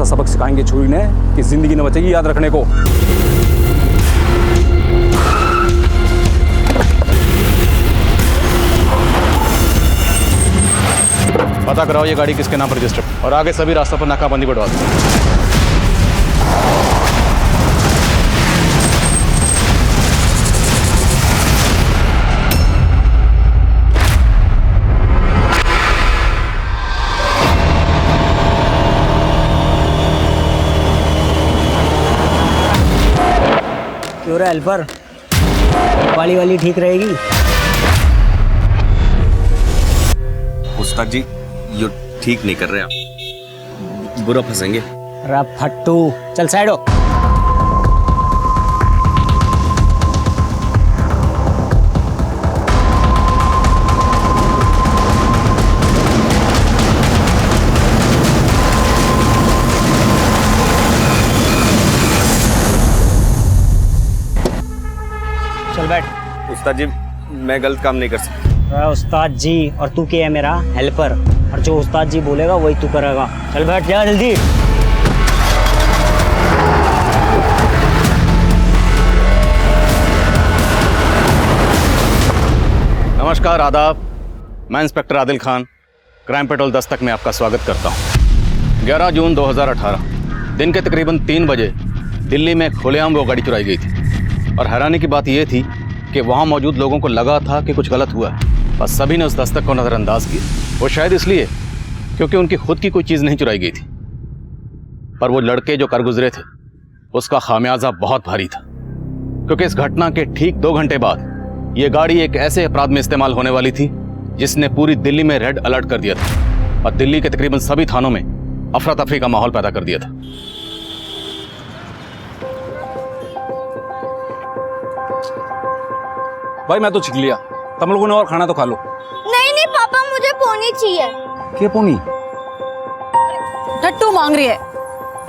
ऐसा सबक सिखाएंगे छुरी ने कि जिंदगी न बचेगी याद रखने को। पता कराओ ये गाड़ी किसके नाम पर रजिस्टर्ड, और आगे सभी रास्तों पर नाकाबंदी बढ़वा दो। क्यों रे हेल्पर, वाली ठीक रहेगी? उस्ताद जी ये ठीक नहीं कर रहे आप, बुरा फंसेंगे। अरे फट्टू, चल साइड हो। चल बैठ। उस्ताद जी मैं गलत काम नहीं कर सकता। उस्ताद जी और तू क्या है? मेरा हेल्पर, और जो उस्ताद जी बोलेगा वही तू करेगा। चल बैठ जा जल्दी। नमस्कार, आदाब। मैं inspector Adil Khan, crime petrol Dastak में आपका स्वागत करता हूं। 11 जून 2018 दिन के तकरीबन 3 बजे दिल्ली में खुलेआम वो गाड़ी चुराई गई थी, और हैरानी की बात यह थी कि वहां मौजूद लोगों को लगा था कि कुछ गलत हुआ है, बस सभी ने उस दस्तक को नज़रअंदाज किया। वो शायद इसलिए क्योंकि उनकी खुद की कोई चीज़ नहीं चुराई गई थी, पर वो लड़के जो कर गुजरे थे उसका खामियाजा बहुत भारी था, क्योंकि इस घटना के ठीक 2 घंटे बाद ये गाड़ी एक ऐसे अपराध में इस्तेमाल होने वाली थी जिसने पूरी दिल्ली में रेड अलर्ट कर दिया था और दिल्ली के तकरीबन सभी थानों में अफरा तफरी का माहौल पैदा कर दिया था। भाई मैं तो छिक लिया, तुम लोगों ने और खाना तो खा लो। नहीं पापा, मुझे पोनी चाहिए। क्या पोनी? टट्टू मांग रही है,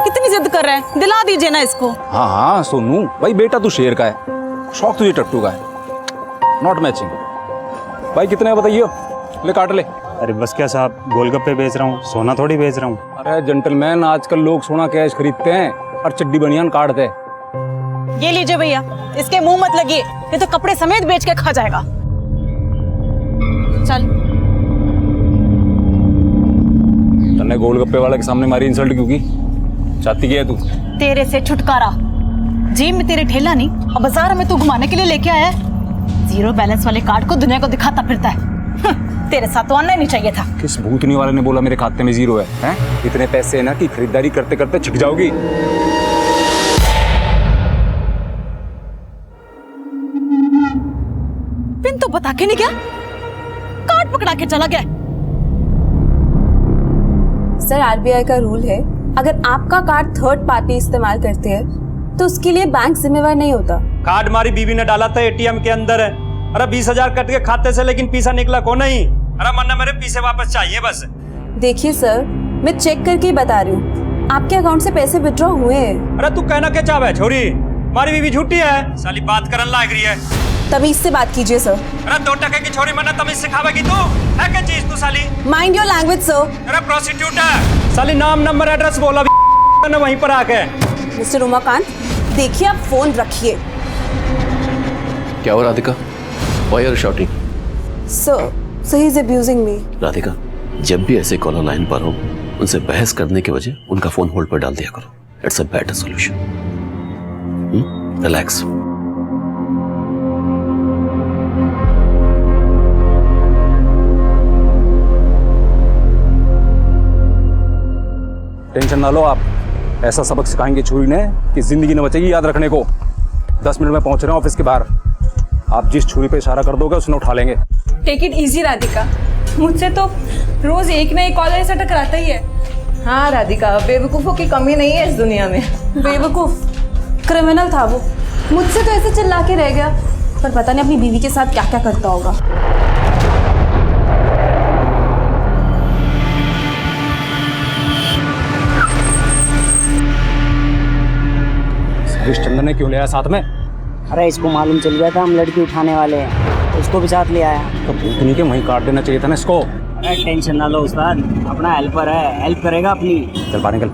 कितनी जिद कर रहा है, दिला दीजिए ना इसको। हाँ हाँ सोनू भाई, बेटा तू शेर का है, शौक तुझे टट्टू का है, नॉट मैचिंग। भाई कितने है बताइए, ले काट ले। अरे बस क्या साहब, गोलगप्पे बेच रहा हूँ, सोना थोड़ी बेच रहा हूँ। अरे जेंटलमैन, आजकल लोग सोना कैश खरीदते हैं और चड्डी बनियान काटते हैं। ये लीजिए भैया, इसके मुंह मत लगिए, ये तो कपड़े समेत बेच के खा जाएगा। चल। तन्ने गोलगप्पे वाले के सामने मारी इंसल्ट क्यों की? चाहती क्या है तू? तेरे से छुटकारा, जेब में तेरे ठेला नहीं और बाजार में तू घुमाने के लिए लेके आया है। 0 बैलेंस वाले कार्ड को दुनिया को दिखाता फिरता है। तेरे साथ तो आना ही नहीं चाहिए था। किस भूतनी वाले ने बोला मेरे खाते में 0 है? हैं? इतने पैसे है ना कि खरीदारी करते करते छिक जाओगी। पिन तो बता के नहीं गया, कार्ड पकड़ा के चला गया। सर आरबीआई का रूल है, अगर आपका कार्ड थर्ड पार्टी इस्तेमाल करते हैं तो उसके लिए बैंक जिम्मेवार नहीं होता। कार्ड हमारी बीवी ने डाला था एटीएम के अंदर है। अरे 20,000 कट के खाते से, लेकिन पैसा निकला को नहीं। अरे मन्ना मेरे पैसे वापस चाहिए बस। देखिए सर, मैं चेक करके ही बता रही हूँ, आपके अकाउंट से पैसे विड्रॉ हुए हैं। अरे तू कहना क्या चाहे छोरी, हमारी बीवी झूठी है, साली बात करन लाग रही है। तमीज से बात कीजिए सर। अरे 2 टके की छोरी मन्ना तमीज सिखावेगी तू? है क्या चीज तू साली? Mind your language sir. अरे प्रोस्टिट्यूट है साली, नाम नंबर एड्रेस बोला ना वहीं पर आके। मिस्टर उमाकांत, देखिए आप फोन रखिए। क्या हो Radhika? Why are you shouting? Sir he is abusing me. Radhika, जब भी ऐसे कॉलर लाइन पर हो, उनसे बहस करने के वजह उनका फोन होल्ड पर डाल दिया करो। It's a better solution. Relax. Tension ना लो आप, ऐसा सबक सिखाएंगे छुरी ने कि जिंदगी न बचेगी याद रखने को। 10 मिनट में पहुंच रहे हैं ऑफिस के बाहर। आप जिस छुरी पे इशारा कर दोगे उसने उठा लेंगे। टेक इट इजी राधिका, मुझसे तो रोज एक ना एक कॉलर ऐसा टकराता ही है। हाँ राधिका, बेवकूफ़ों की कमी नहीं है इस दुनिया में। बेवकूफ क्रिमिनल था वो, मुझसे तो ऐसे चिल्ला के रह गया, पर पता नहीं अपनी बीवी के साथ क्या क्या करता होगा। चंदन ने क्यों लिया साथ में? अरे इसको मालूम चल गया था हम लड़की उठाने वाले हैं, उसको भी साथ ले आया। तो भूतनी के वहीं काट देना चाहिए था ना इसको। अरे टेंशन ना लो उस्ताद, अपना हेल्पर है, हेल्प करेगा अपनी। चल बाहर निकल।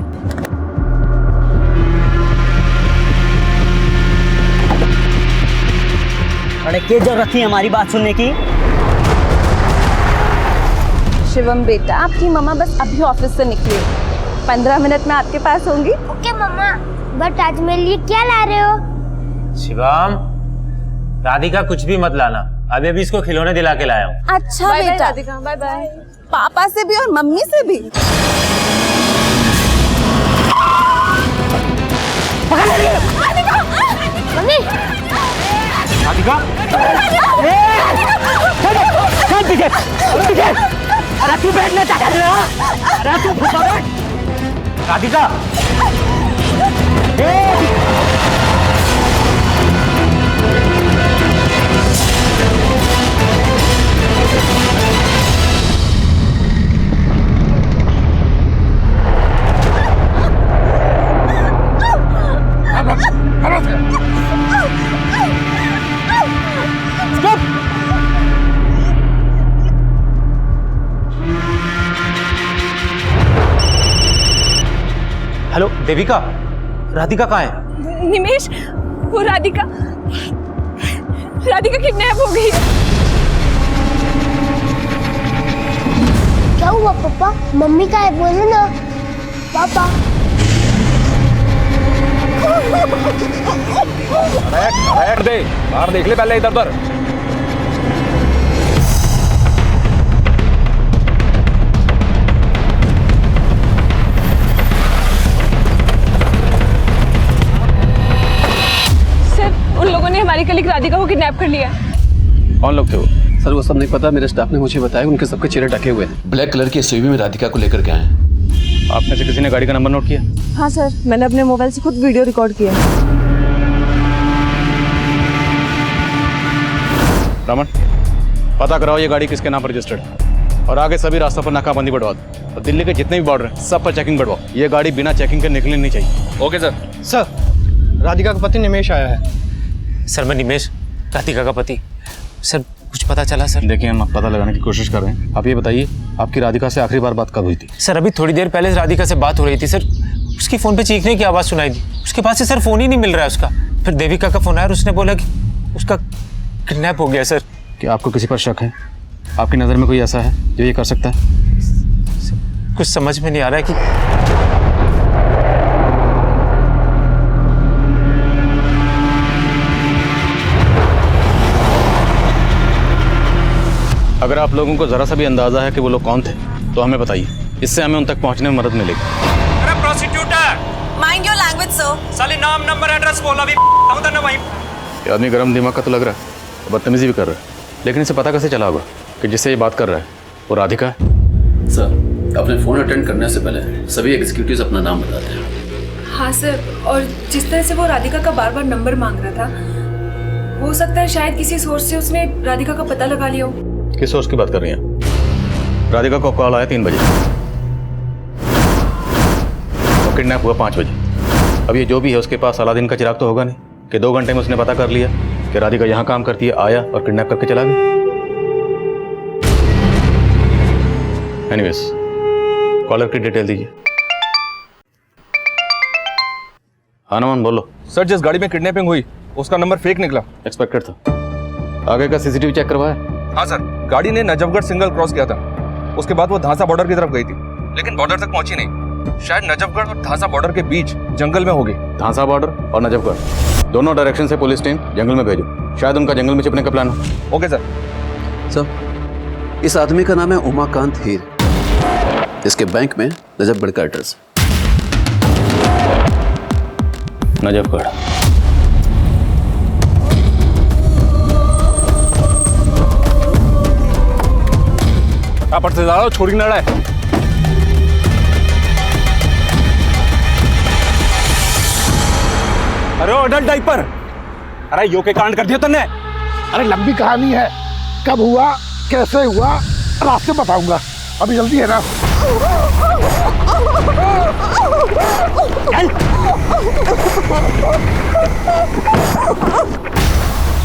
अरे क्या जरूरत थी हमारी बात सुनने की? शिवम बेटा, आपकी मम्मा बस अभी ऑफिस से निकली, 15 मिनट में आपके पास होंगी। ओके मम्मा, बट आज मेरे लिए क्या ला रहे हो? शिवम, राधिका कुछ भी मत लाना, अभी अभी इसको खिलौने दिला के लाया हूँ। अच्छा बेटा, राधिका बाय बाय। पापा से भी और मम्मी से भी। मम्मी, राधिका, अरे तू बैठना चाहता है? अरे तू बैठ। राधिका, हेलो देविका, राधिका कहाँ है? निमेश, वो राधिका किडनैप हो गई। क्या हुआ पापा? मम्मी का है, बोलो ना पापा। बैठ दे, बाहर देख ले पहले इधर उधर। उन लोगों ने हमारी कलीग राधिका को किडनैप कर लिया। कौन लोग थे वो? सर वो सब नहीं पता, मेरे स्टाफ ने मुझे बताया उनके सबके चेहरे ढके हुए हैं। ब्लैक कलर की एसयूवी में राधिका को लेकर के आए हैं। आप में से किसी ने गाड़ी का नंबर नोट किया? हाँ सर, मैंने अपने मोबाइल से खुद वीडियो रिकॉर्ड किया। रमन, पता कराओ ये गाड़ी किसके नाम पर रजिस्टर्ड है और आगे सभी रास्तों पर नाकाबंदी बढ़वा दो और दिल्ली के जितने भी बॉर्डर हैं सब पर चेकिंग बढ़वाओ। ये गाड़ी बिना चेकिंग के निकलनी नहीं चाहिए। Okay sir. सर, राधिका का पति निमेश आया है। सर मैं निमेश, राधिका का पति। सर कुछ पता चला सर? देखिए हम पता लगाने की कोशिश कर रहे हैं। आप ये बताइए आपकी राधिका से आखिरी बार बात कब हुई थी? सर अभी थोड़ी देर पहले राधिका से बात हो रही थी सर। उसकी फ़ोन पे चीखने की आवाज़ सुनाई दी। उसके पास से सर फ़ोन ही नहीं मिल रहा है उसका। फिर देविका का फ़ोन आया और उसने बोला कि उसका किडनैप हो गया सर। क्या आपको किसी पर शक है? आपकी नज़र में कोई ऐसा है जो ये कर सकता है? कुछ समझ में नहीं आ रहा है कि अगर आप लोगों को ज़रा सा भी अंदाज़ा है कि वो लोग कौन थे तो हमें बताइए, इससे हमें उन तक पहुंचने में मदद मिलेगी। अरे prosecutor, mind your language sir. साले नाम नंबर एड्रेस बोला भी उधर ना वहीं। ये आदमी गर्म दिमाग का तो लग रहा है, बदतमीजी भी कर रहा है, लेकिन इसे पता कैसे चला होगा कि जिससे ये बात कर रहा है वो राधिका है? सर अपने फ़ोन अटेंड करने से पहले सभी एग्जीक्यूटिव्स अपना नाम बताते हैं। हाँ सर, और जिस तरह से वो राधिका का बार बार नंबर मांग रहा था, हो सकता है शायद किसी सोर्स से उसने राधिका का पता लगा लिया हो। किस सोर्स की बात कर रही हैं? राधिका को कॉल आया 3 बजे, वो किडनैप हुआ 5 बजे। अब ये जो भी है उसके पास अलादीन का चिराग तो होगा नहीं कि 2 घंटे में उसने पता कर लिया कि राधिका यहाँ काम करती है, आया और किडनैप करके चला गया। एनीवेज, कॉलर की डिटेल दीजिए। हाँ नमन बोलो। सर जिस गाड़ी में किडनैपिंग हुई उसका नंबर फेक निकला। एक्सपेक्टेड था। आगे का सीसीटीवी चेक करवाया? हाँ सर, गाड़ी ने नजफगढ़ सिग्नल क्रॉस किया था, उसके बाद वो धांसा बॉर्डर की तरफ गई थी, लेकिन बॉर्डर तक पहुंची नहीं। शायद नजफगढ़ और धांसा बॉर्डर के बीच जंगल में होगी। धांसा बॉर्डर और नजफगढ़ दोनों डायरेक्शन से पुलिस टीम जंगल में भेजो, शायद उनका जंगल में छिपने का प्लान हो। Okay sir. सर इस आदमी का नाम है उमाकांत हीर, इसके बैंक में नजफगढ़ का एड्रेस। नजफगढ़। आप से ज़्यादा छोड़ी ना रहा है। अरे अडल्ट डाइपर, अरे यो के कांड कर दिया तुमने। अरे लंबी कहानी है, कब हुआ कैसे हुआ रास्ते बताऊंगा, अभी जल्दी है ना।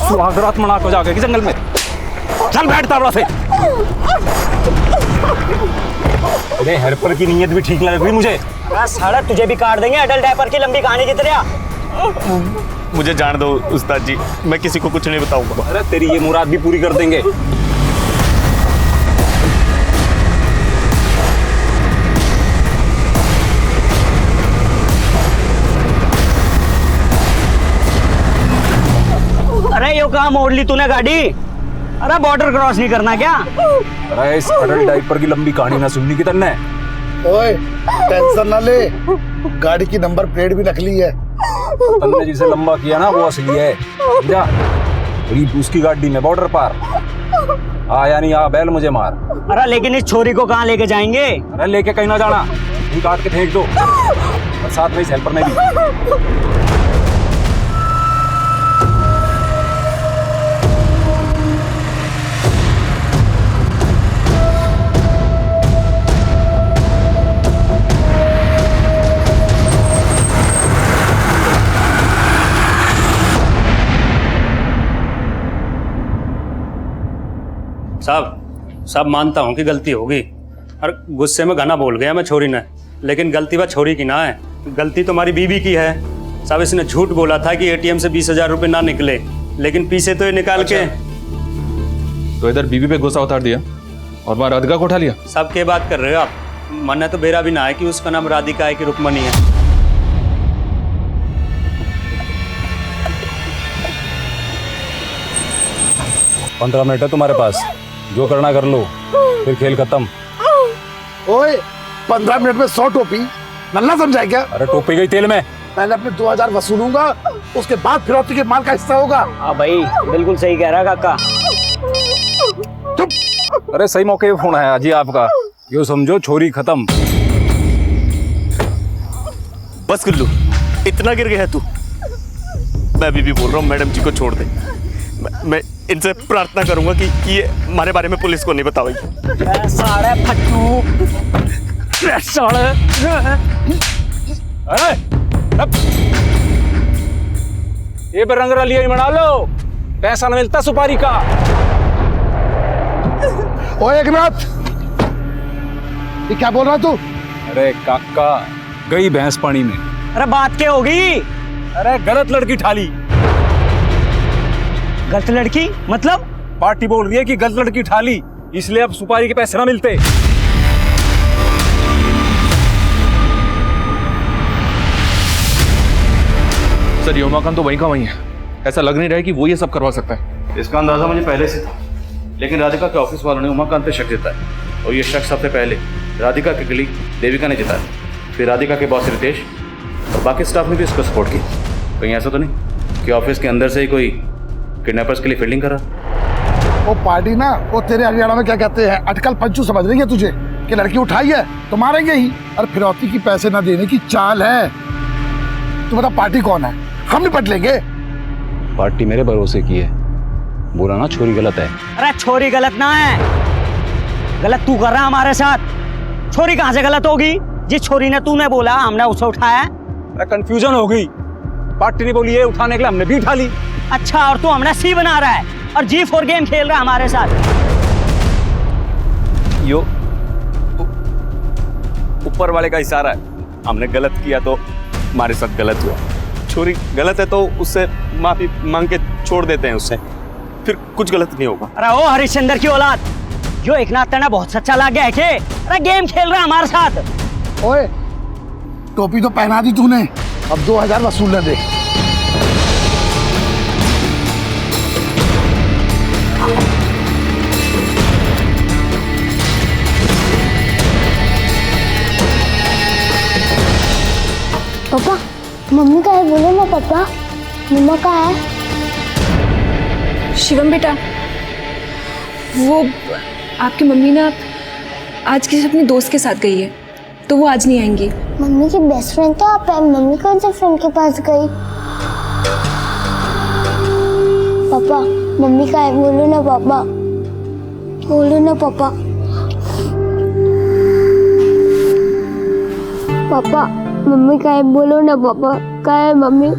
सुहागरात मना को जाके जंगल में चल बैठ ताबड़ा से। अरे हेल्पर की नीयत भी ठीक लग रही मुझे। साला तुझे भी काट देंगे अडल्ट डायपर की लंबी कहानी की तरह। मुझे जान दो उस्ताद जी, मैं किसी को कुछ नहीं बताऊंगा। अरे तेरी ये मुराद भी पूरी कर देंगे। अरे यो कहाँ मोड़ ली तूने गाड़ी? अरे बॉर्डर क्रॉस नहीं करना क्या? अरे इस अडल्ट डायपर की लंबी कहानी ना सुननी की तन्ने। ओए टेंशन ना ले, गाड़ी की नंबर प्लेट भी नकली है। तन्ने जिसे लंबा किया ना वो असली है। जा उसकी गाड़ी में बॉर्डर पार आया नहीं आ बैल मुझे मार। अरे लेकिन इस छोरी को कहाँ लेके जाएंगे? अरे लेके कहीं ना जाना, काट के फेंक दो, और साथ में इस हेल्पर ने भी। साहब मानता हूँ कि गलती होगी और गुस्से में घना बोल गया मैं छोरी ने, लेकिन गलती वह छोरी की ना है, गलती तुम्हारी बीवी की है। साहब इसने झूठ बोला था कि एटीएम से 20,000 रुपये ना निकले, लेकिन पीछे तो ये निकाल के। तो इधर बीवी पे गुस्सा उतार दिया और वहाँ राधिका को उठा लिया। साहब क्या बात कर रहे हो आप? मन तो बेरा भी ना है कि उसका नाम राधिका है कि रुक्मणी है। 15 मिनट है तुम्हारे पास, जो करना कर लो, फिर खेल खत्म। ओए 15 मिनट में 100 टोपी, नल्ला समझा क्या? अरे टोपी गई तेल में। पहले अपने 2000 वसूलूंगा, उसके बाद फिरौती के माल का हिस्सा होगा। हाँ भाई बिल्कुल सही कह रहा काका। अरे सही मौके पे फोन है जी आपका, यो समझो छोरी खत्म। बस गुल्लू, इतना गिर गया तू? मैं अभी भी बोल रहा हूँ मैडम जी को छोड़ दे। मैं इनसे प्रार्थना करूंगा कि ये हमारे बारे में पुलिस को नहीं बताओगे। साले फट्टू, साले। ये रंग रलिया बना लो, पैसा न मिलता सुपारी का। ओए एकनाथ, ये क्या बोल रहा तू? अरे काका गई भैंस पानी में। अरे बात क्या होगी? अरे गलत लड़की ठाली। गलत लड़की मतलब? पार्टी बोल रही है कि गलत लड़की ठाली, इसलिए अब सुपारी के पैसे ना मिलते। सर ये उमाकांत तो वहीं का वहीं है, ऐसा लग नहीं रहा है कि वो ये सब करवा सकता है। इसका अंदाजा मुझे पहले से था, लेकिन राधिका के ऑफिस वालों ने उमाकांत पे शक जताया और ये शक सबसे पहले राधिका की कलीग देविका ने जताया, फिर राधिका के बॉस रितेश और बाकी स्टाफ ने भी इसको सपोर्ट किया। कहीं ऐसा तो नहीं कि ऑफिस के अंदर से ही कोई किडनैपर्स के लिए फील्डिंग कर रहा? वो पार्टी ना, वो तेरे हरियाणा में क्या कहते हैं, अटकल पंचू समझ रही है तुझे कि लड़की उठाई है तो मारेंगे ही, और फिरौती की पैसे ना देने की चाल है। तू बता पार्टी कौन है, हम निपट लेंगे। पार्टी मेरे भरोसे की है, बोला ना छोरी गलत है। अरे छोरी गलत ना है, गलत तू कर रहा हमारे साथ। छोरी कहाँ से गलत होगी? जिस छोरी ने तूने बोला हमने उसे उठाया। कंफ्यूजन हो गई, पार्टी ने बोली है उठाने के लिए, हमने भी उठा ली। अच्छा, और तू हमने सी बना रहा है और G4 गेम खेल रहा है हमारे साथ। यो ऊपर वाले का इशारा है, हमने गलत किया तो हमारे साथ गलत हुआ। छोरी गलत है तो उससे माफी मांग के छोड़ देते हैं, उससे फिर कुछ गलत नहीं होगा। अरे ओ हरिश्चंद्र की औलाद, जो एक नाथ तेना बहुत सच्चा लग गया है के? अरे गेम खेल रहा है हमारे साथ। ओए टोपी तो पहना दी तूने, अब 2000 वसूलने दे। पापा मम्मी का है, बोलो ना पापा, मम्मा का है। शिवम बेटा, वो आपकी मम्मी ना आज किसी अपने दोस्त के साथ गई है, तो वो आज नहीं आएंगी। मम्मी की बेस्ट फ्रेंड तो आप है, मम्मी कौन से फ्रेंड के पास गई? पापा मम्मी का है, बोलो ना पापा, बोलो ना पापा। पापा मम्मी का है, बोलो ना पापा, का है मम्मी?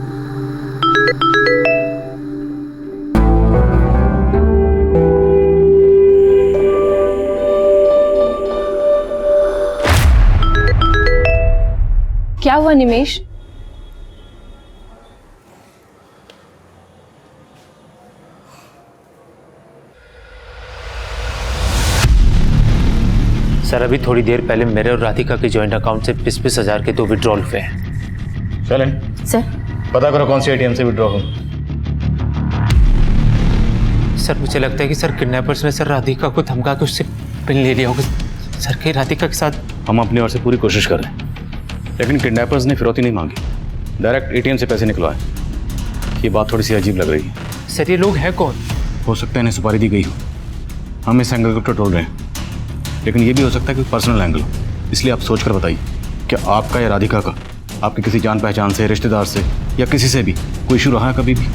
क्या हुआ निमेश? सर अभी थोड़ी देर पहले मेरे और राधिका के जॉइंट अकाउंट से 20,000 के 2 विड्रॉल हुए हैं। चलें सर पता करो कौन सी एटीएम से विड्रॉ हो। सर मुझे लगता है कि सर किडनैपर्स ने सर राधिका को धमका के उससे पिन ले लिया होगा। सर कहीं राधिका के साथ। हम अपनी ओर से पूरी कोशिश कर रहे हैं, लेकिन किडनैपर्स ने फिरौती नहीं मांगी, डायरेक्ट एटीएम से पैसे निकलवाए। ये बात थोड़ी सी अजीब लग रही है। सर ये लोग हैं कौन? हो सकता है इन्हें सुपारी दी गई हो, हम इस एंगल को टटोल रहे हैं, लेकिन ये भी हो सकता है कि पर्सनल एंगल हो। इसलिए आप सोच कर बताइए, क्या आपका या राधिका का आपके किसी जान पहचान से, रिश्तेदार से या किसी से भी कोई इशू रहा है कभी भी?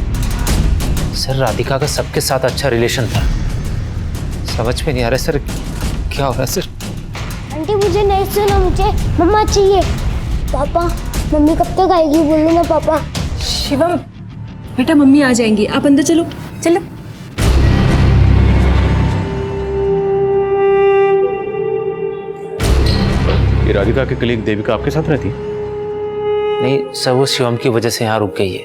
सर राधिका का सबके साथ अच्छा रिलेशन था। समझ में नहीं आ रहा सर क्या हो रहा है सर। आंटी मुझे नहीं सुना, मुझे मम्मा चाहिए। पापा मम्मी कब तक आएगी बोलो ना पापा। शिवम बेटा मम्मी आ जाएंगी, आप अंदर चलो चलो। ये राधिका की कलीग देविका आपके साथ रहती? नहीं सर वो शिवम की वजह से यहाँ रुक गई है।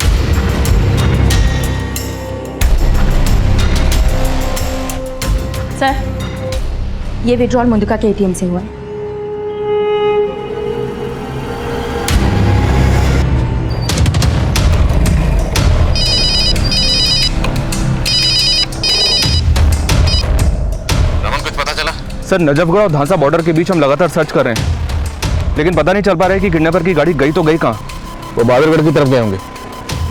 सर ये विड्रॉल मोनिका के एटीएम से हुआ है। सर नजफगढ़ और धांसा बॉर्डर के बीच हम लगातार सर्च कर रहे हैं, लेकिन पता नहीं चल पा रहा है कि किडनैपर की गाड़ी गई तो गई कहाँ। वो बहादुरगढ़ की तरफ गए होंगे।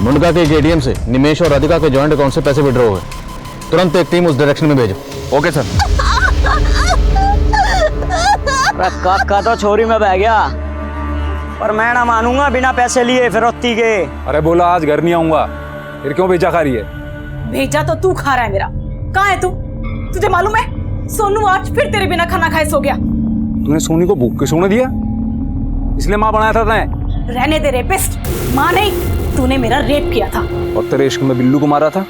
मुंडका के एक एटीएम से निमेश और राधिका के जॉइंट अकाउंट से पैसे विड्रॉ हुए। तुरंत एक टीम उस डायरेक्शन में भेजो। Okay sir. काका तो छोरी में बह गया, पर मैं ना मानूंगा बिना पैसे लिए फिरौती के। अरे बोला आज घर नहीं आऊंगा, फिर क्यों भेजा खा रही है? भेजा तो तू खा रहा है मेरा। कहाँ है तू? तुझे मालूम है सोनू आज फिर तेरे बिना खाना खाए सो गया। तूने सोनी को भूख के सोने दिया, इसलिए माँ बनाया था तैं? रहने दे रेपिस्ट, माँ नहीं, तूने मेरा रेप किया था। और तेरे इश्क में बिल्लू को मारा था,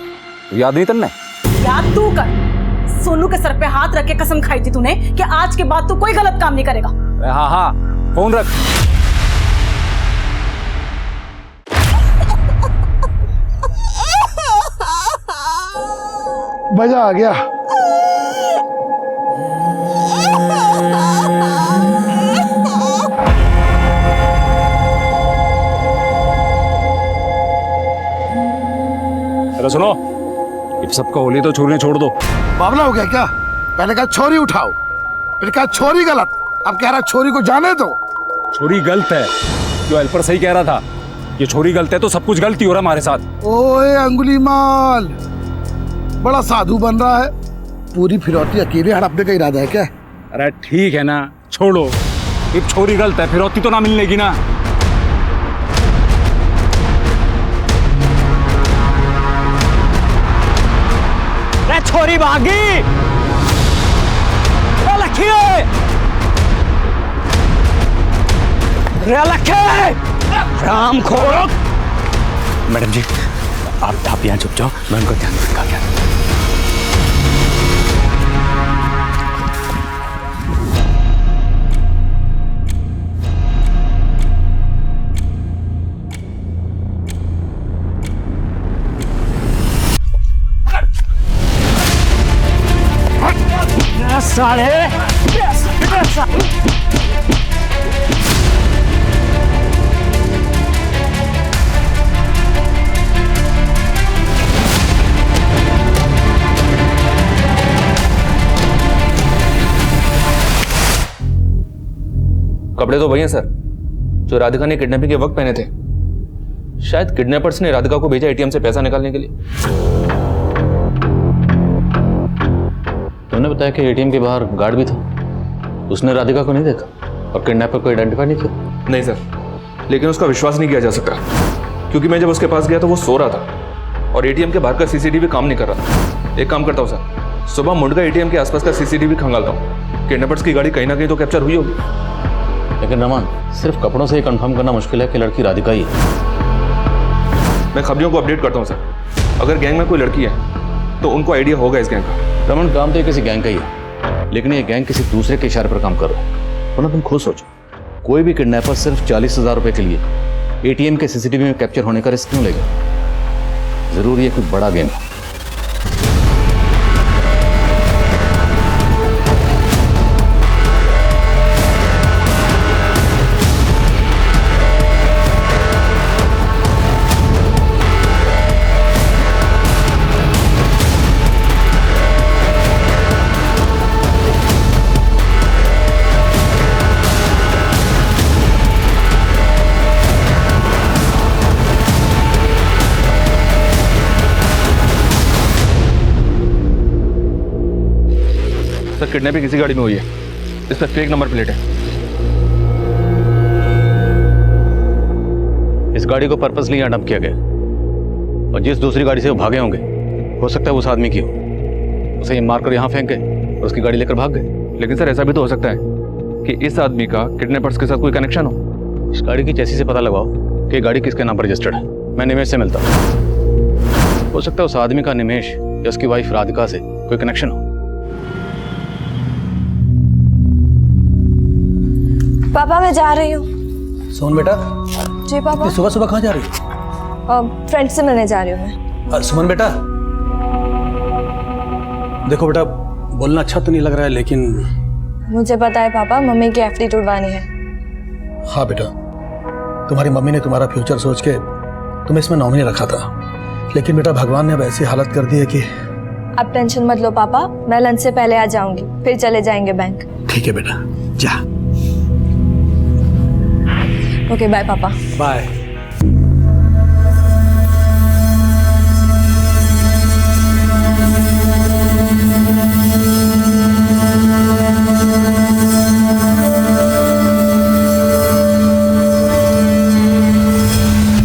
याद नहीं तन्ने? याद तू कर। सोनू के सर पे हाथ रख के कसम खाई थी तूने कि आज के बाद तू कोई गलत काम नहीं करेगा। हाँ हाँ फोन रख। मजा आ गया। अरे सुनो, ये सबका होली तो छोरी ने छोड़ दो। बावला हो गया क्या? पहले कहा छोरी उठाओ, फिर कहा छोरी गलत, अब कह रहा छोरी को जाने दो। छोरी गलत है, जो हेल्पर सही कह रहा था। ये छोरी गलत है तो सब कुछ गलती हो रहा है हमारे साथ। ओए अंगुली माल, बड़ा साधु बन रहा है। पूरी फिरौती अकेले हड़पने का इरादा है क्या? अरे ठीक है ना, छोड़ो। ये छोरी गलत है, फिरौती तो ना मिलेगी ना। छोरी भागी। राम खोर। मैडम जी आप यहाँ चुप जाओ, मैं उनका ध्यान रखा क्या। साले कपड़े तो वही हैं सर जो राधिका ने किडनैपिंग के वक्त पहने थे। शायद किडनैपर्स ने राधिका को भेजा एटीएम से पैसा निकालने के लिए। तुमने बताया कि एटीएम के बाहर गार्ड भी था, उसने राधिका को नहीं देखा और किडनैपर को आइडेंटिफाई नहीं किया? नहीं सर, लेकिन उसका विश्वास नहीं किया जा सकता क्योंकि मैं जब उसके पास गया तो वो सो रहा था और एटीएम के बाहर का सीसीटीवी काम नहीं कर रहा था। एक काम करता हूँ सर, सुबह मुंडका एटीएम के आसपास का सीसीटीवी खंगालता हूँ। किडनैपर्स की गाड़ी कहीं ना कहीं तो कैप्चर हुई होगी। लेकिन रमन, सिर्फ कपड़ों से ही कंफर्म करना मुश्किल है कि लड़की राधिका ही है। मैं खबरियों को अपडेट करता हूँ सर। अगर गैंग में कोई लड़की है तो उनको आइडिया होगा इस गैंग का। रमन, काम तो ये किसी गैंग का ही है, लेकिन ये गैंग किसी दूसरे के इशारे पर काम कर रहा है। वरना तुम खुद सोचो, कोई भी किडनैपर सिर्फ 40,000 रुपए के लिए एटीएम के सीसीटीवी में कैप्चर होने का रिस्क क्यों लेगा? जरूर ये कोई बड़ा गेम है। किडनैपिंग इसी गाड़ी में हुई है, इस पर फेक नंबर प्लेट है। इस गाड़ी को पर्पसली यहाँ डंप किया गया और जिस दूसरी गाड़ी से वो भागे होंगे हो सकता है उस आदमी की हो, उसे ये मारकर यहाँ फेंक गए और उसकी गाड़ी लेकर भाग गए। लेकिन सर ऐसा भी तो हो सकता है कि इस आदमी का किडनैपर्स के साथ कोई कनेक्शन हो। इस गाड़ी की चैसी से पता लगाओ कि गाड़ी किसके नाम पर रजिस्टर्ड है। मैं निमेश से मिलता हूँ, हो सकता है उस आदमी का निमेश या उसकी वाइफ राधिका से कोई कनेक्शन हो। पापा मैं जा रही हूँ। सोन बेटा। जी पापा। सुबह सुबह कहाँ जा रही हो? फ्रेंड से मिलने जा रही हूँ मैं। सुमन बेटा, देखो बेटा, बोलना अच्छा तो नहीं लग रहा है लेकिन मुझे पता है पापा, मम्मी की एफडी टूटवानी है। हाँ बेटा, तुम्हारी मम्मी ने तुम्हारा फ्यूचर सोच के तुम्हें इसमें नॉमिनी रखा था, लेकिन बेटा भगवान ने अब ऐसी हालत कर दी है कि। आप टेंशन मत लो पापा, मैं लंच से पहले आ जाऊंगी, फिर चले जाएंगे बैंक। ठीक है बेटा, जा। ओके बाय पापा। बाय।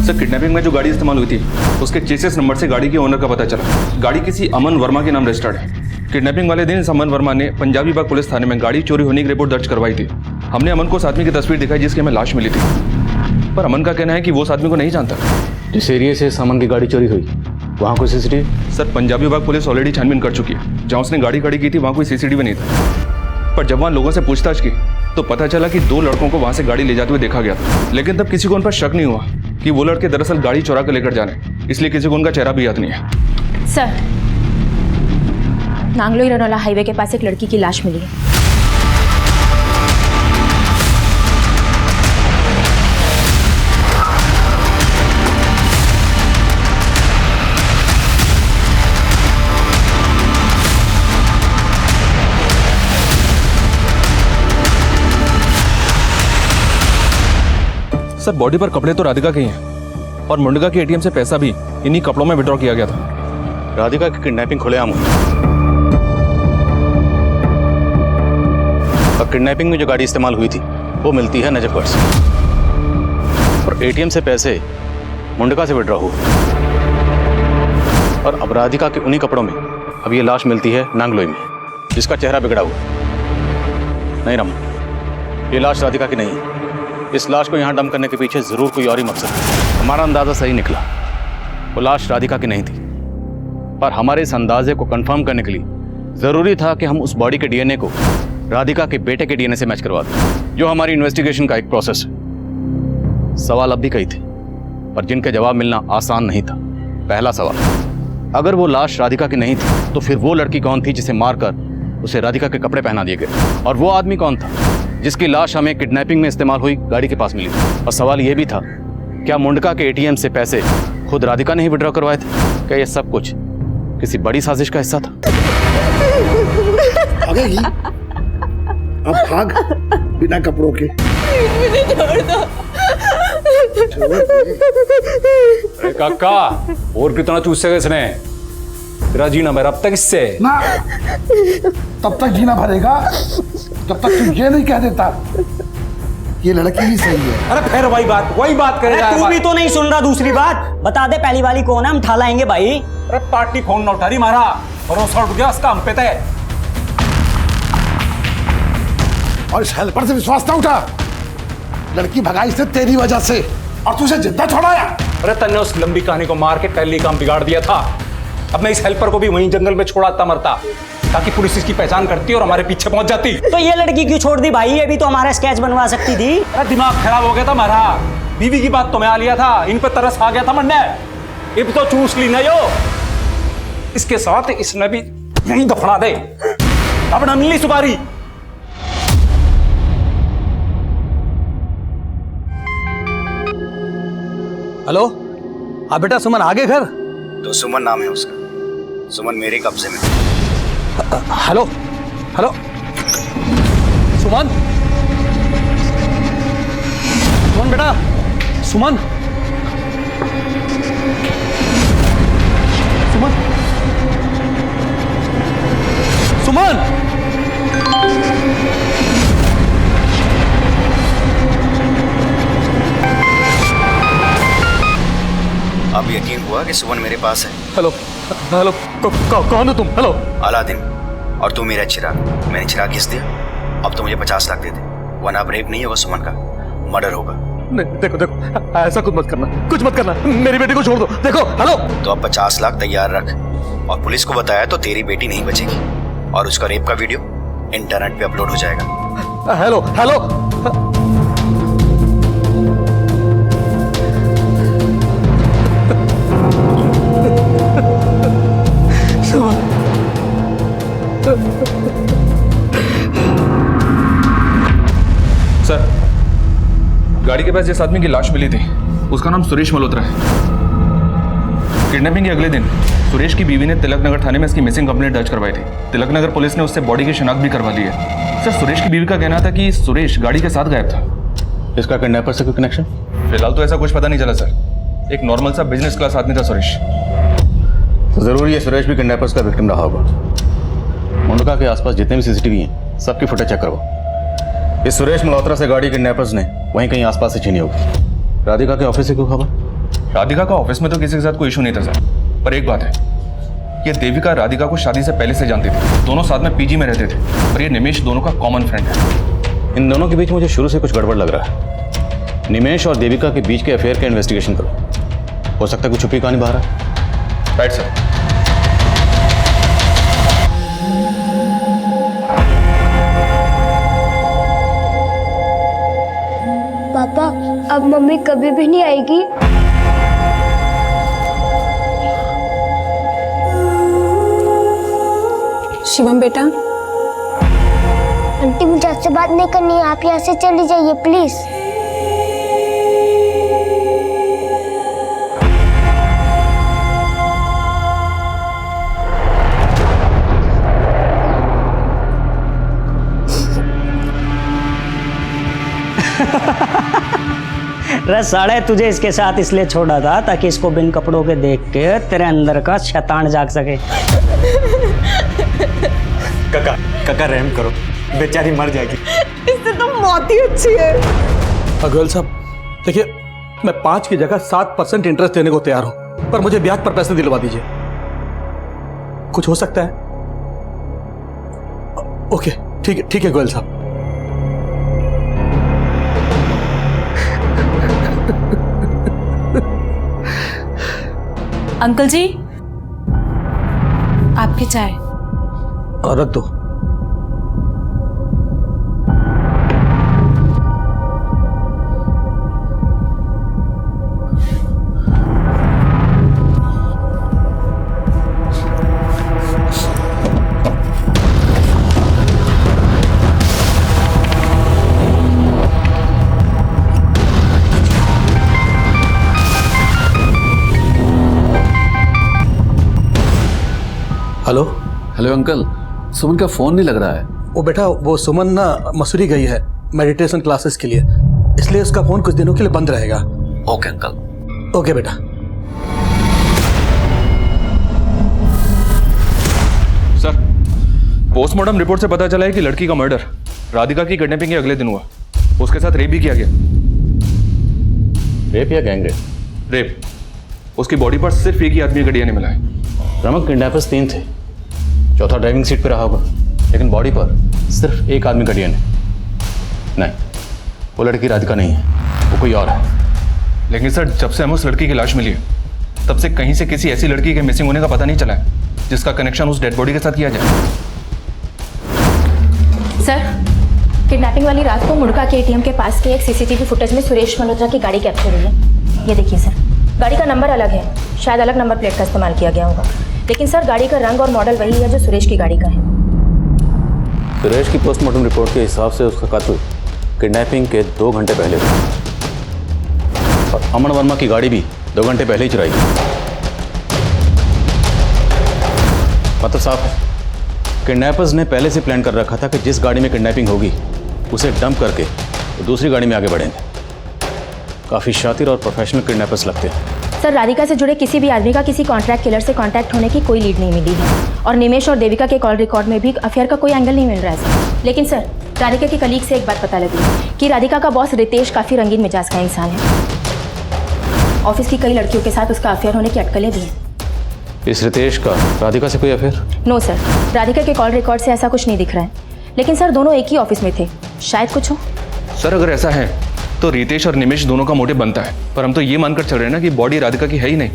सर किडनैपिंग में जो गाड़ी इस्तेमाल हुई थी उसके चेसिस नंबर से गाड़ी के ओनर का पता चला। गाड़ी किसी अमन वर्मा के नाम रजिस्टर्ड है। किडनैपिंग वाले दिन अमन वर्मा ने पंजाबी बाग पुलिस थाने में गाड़ी चोरी होने की रिपोर्ट दर्ज करवाई थी। हमने अमन को उस आदमी की तस्वीर दिखाई जिसकी हमें लाश मिली थी, पर अमन का कहना है कि वो उस आदमी को नहीं जानता। जिस एरिया से सामान की गाड़ी चोरी हुई वहाँ कोई सीसीटीवी? सर पंजाबी बाग पुलिस ऑलरेडी छानबीन कर चुकी है। जहाँ उसने गाड़ी खड़ी की थी वहाँ कोई सीसीटीवी नहीं था, पर जब वहाँ लोगों से पूछताछ की तो पता चला कि 2 लड़कों को वहाँ से गाड़ी ले जाते हुए देखा गया था। लेकिन तब किसी को उन पर शक नहीं हुआ कि वो लड़के दरअसल गाड़ी चुरा कर लेकर जाने, इसलिए किसी को उनका चेहरा भी याद नहीं है। सर, नांगलोई रनौला हाईवे के पास एक लड़की की लाश मिली है। सर बॉडी पर कपड़े तो राधिका के ही हैं और मुंडका के एटीएम से पैसा भी इन्हीं कपड़ों में विड्रॉ किया गया था। राधिका की किडनैपिंग खुलेआम हुई और किडनैपिंग में जो गाड़ी इस्तेमाल हुई थी वो मिलती है नजफगढ़ से और एटीएम से पैसे मुंडका से विड्रॉ हुए और अब राधिका के उन्हीं कपड़ों में अब ये लाश मिलती है नांगलोई में, जिसका चेहरा बिगड़ा हुआ। नहीं रमा, ये लाश राधिका की नहीं है। इस लाश को यहाँ डंप करने के पीछे जरूर कोई और ही मकसद है। हमारा अंदाजा सही निकला, वो लाश राधिका की नहीं थी, पर हमारे इस अंदाजे को कंफर्म करने के लिए जरूरी था कि हम उस बॉडी के डीएनए को राधिका के बेटे के डीएनए से मैच करवा दें, जो हमारी इन्वेस्टिगेशन का एक प्रोसेस है। सवाल अब भी कई थे, पर जिनके जवाब मिलना आसान नहीं था। पहला सवाल, अगर वो लाश राधिका की नहीं थी तो फिर वो लड़की कौन थी जिसे मारकर उसे राधिका के कपड़े पहना दिए गए, और वो आदमी कौन था जिसकी लाश हमें किडनैपिंग में इस्तेमाल हुई गाड़ी के पास मिली। और सवाल यह भी था, क्या मुंडका के एटीएम से पैसे खुद राधिका ने ही विड्रॉ करवाए थे? क्या यह सब कुछ किसी बड़ी साजिश का हिस्सा था? भागेगी? अब भाग बिना कपड़ों के। मुझे छोड़ दो। काका, और कितना चूसेगा इसने? तेरा जीना मेरा अब तक इससे ना, तब तक जीना भरेगा जब तक तू ये नहीं कह देता ये लड़की ही सही है। अरे फिर वही बात करेगा। तू भी तो नहीं सुन रहा। दूसरी बात बता दे, पहली वाली कौन है, हम ठा लाएंगे भाई। अरे पार्टी फोन ना उठा रही मारा, भरोसा उठ गया उसका हम पे तय। और इस हेल्पर से विश्वास ना उठा। लड़की भगाई से तेरी वजह से, और तुझे जिंदा छोड़ाया। अरे तन्ने उस लंबी कहानी को मार के पहले काम बिगाड़ दिया था। अब मैं इस हेल्पर को भी वहीं जंगल में छोड़ाता मरता, ताकि पुलिस इसकी पहचान करती और हमारे पीछे पहुंच जाती। तो ये लड़की क्यों छोड़ दी भाई? ये भी तो हमारा स्केच बनवा सकती थी। अरे दिमाग खराब हो गया था हमारा। बीवी की बात तो मैं आ लिया था, इन पर तरस आ गया था मन्ने। ये भी तो चूस ली ना यो। इसके साथ इसने भी यहीं दफना दे। अब न मिली सुपारी। हेलो, हाँ बेटा, सुमन आ गए घर? तो सुमन नाम है उसका, सुमन मेरे कब्जे में। हेलो हेलो, सुमन सुमन बेटा, सुमन सुमन सुमन अब यकीन हुआ कि सुमन मेरे पास है। हेलो हेलो कौन हो तुम? हेलो। अलादीन, और तू मेरा चिराग। मैंने चिराग घिस दिया, अब तो मुझे 50 लाख दे दे, वरना अब रेप नहीं होगा सुमन का, मर्डर होगा। नहीं, देखो देखो, ऐसा कुछ मत करना, कुछ मत करना, मेरी बेटी को छोड़ दो। देखो हेलो। तो अब 50 लाख तैयार रख, और पुलिस को बताया तो तेरी बेटी नहीं बचेगी, और उसका रेप का वीडियो इंटरनेट पे अपलोड हो जाएगा। Hello hello. सर, गाड़ी के पास जिस आदमी की लाश मिली थी उसका नाम सुरेश मल्होत्रा है। किडनैपिंग के अगले दिन सुरेश की बीवी ने तिलक नगर थाने में इसकी मिसिंग कंप्लेंट दर्ज करवाई थी। तिलक नगर पुलिस ने उससे बॉडी की शिनाख्त भी करवा ली है। सर, सुरेश की बीवी का कहना था कि सुरेश गाड़ी के साथ गायब था। इसका किडनैपर से कोई कनेक्शन? फिलहाल तो ऐसा कुछ पता नहीं चला सर। एक नॉर्मल सा बिजनेस क्लास आदमी था सुरेश। तो जरूरी है सुरेश भी किडनैपर्स का विक्टिम रहा होगा। मुंडका के आसपास जितने भी सीसीटीवी हैं सबकी फुटेज चेक करवाओ। इस सुरेश मल्होत्रा से गाड़ी किडनैपर्स ने वहीं कहीं आसपास से छीनी होगी। राधिका के ऑफिस से क्यों खबर? राधिका का ऑफिस में तो किसी के साथ कोई इशू नहीं था सर, पर एक बात है, ये देविका राधिका को शादी से पहले से जानती थी। दोनों साथ में पीजी में रहते थे, और ये निमेश दोनों का कॉमन फ्रेंड है। इन दोनों के बीच मुझे शुरू से कुछ गड़बड़ लग रहा है। निमेश और देविका के बीच के अफेयर का इन्वेस्टिगेशन करो, हो सकता है कुछ छुपी कहानी बाहर है। Right sir. पापा, अब मम्मी कभी भी नहीं आएगी? शिवम बेटा। आंटी, मुझे आपसे बात नहीं करनी है, आप यहाँ से चली जाइए प्लीज। रे साले, तुझे इसके साथ इसलिए छोड़ा था ताकि इसको बिन कपड़ों के देख के तेरे अंदर का शैतान जाग सके। काका रहम करो, बेचारी मर जाएगी। इससे तो मौत ही अच्छी है। गोयल साहब, देखिए, मैं 5 की जगह 7% इंटरेस्ट देने को तैयार हूं, पर मुझे ब्याज पर पैसे दिलवा दीजिए। कुछ हो सकता है? ओके, ठीक है गोयल साहब। अंकल जी, आपकी चाय। रख दो। हेलो हेलो अंकल, सुमन का फोन नहीं लग रहा है। वो बेटा, वो सुमन ना मसूरी गई है मेडिटेशन क्लासेस के लिए, इसलिए उसका फोन कुछ दिनों के लिए बंद रहेगा। Okay uncle. ओके बेटा। सर, पोस्टमार्टम रिपोर्ट से पता चला है कि लड़की का मर्डर राधिका की किडनैपिंग के अगले दिन हुआ। उसके साथ रेप भी किया गया। रेप या गैंग रेप? रेप। उसकी बॉडी पर सिर्फ एक ही आदमी का डीएनए मिला है। प्रमुख किडनैपर्स 3 थे, चौथा ड्राइविंग सीट पे रहा होगा, लेकिन बॉडी पर सिर्फ एक आदमी का डीएनए। नहीं, वो लड़की राधिका नहीं है, वो कोई और है। लेकिन सर, जब से हमें उस लड़की की लाश मिली है, तब से कहीं से किसी ऐसी लड़की के मिसिंग होने का पता नहीं चला है जिसका कनेक्शन उस डेड बॉडी के साथ किया जाए। सर, किडनैपिंग वाली रात को मुड़का के एटीएम के पास के एक सीसीटीवी फुटेज में सुरेश मल्होत्रा की गाड़ी कैप्चर हुई है। ये देखिए सर, गाड़ी का नंबर अलग है, शायद अलग नंबर प्लेट का इस्तेमाल किया गया होगा, लेकिन सर गाड़ी का रंग और मॉडल वही है जो सुरेश की गाड़ी का है। सुरेश की पोस्टमार्टम रिपोर्ट के हिसाब से उसका कत्ल किडनैपिंग के 2 घंटे पहले हुआ, और अमन वर्मा की गाड़ी भी 2 घंटे पहले ही चुराई गई। मतलब साफ है, किडनैपर्स ने पहले से प्लान कर रखा था कि जिस गाड़ी में किडनैपिंग होगी उसे डंप करके वो दूसरी गाड़ी में आगे बढ़ेंगे। काफ़ी शातिर और प्रोफेशनल किडनैपर्स लगते हैं। सर राधिका से जुड़े किसी भी आदमी का किसी कॉन्ट्रैक्ट किलर से कांटेक्ट होने की कोई लीड नहीं मिली है और निमेश और देविका के कॉल रिकॉर्ड में भी अफेयर का कोई एंगल नहीं मिल रहा है सर। लेकिन सर राधिका के कलीग से एक बात पता लगी कि राधिका का बॉस रितेश काफ़ी रंगीन मिजाज का इंसान है। ऑफिस की कई लड़कियों के साथ उसका अफेयर होने की अटकलें भी हैं। इस रितेश का राधिका से कोई अफेयर? नो सर, राधिका के कॉल रिकॉर्ड से ऐसा कुछ नहीं दिख रहा है। लेकिन सर दोनों एक ही ऑफिस में थे, शायद कुछ हो। सर अगर ऐसा है तो रितेश और निमेश दोनों का मोटिव बनता है, पर हम तो ये मानकर चल रहे हैं ना कि बॉडी राधिका की है ही नहीं,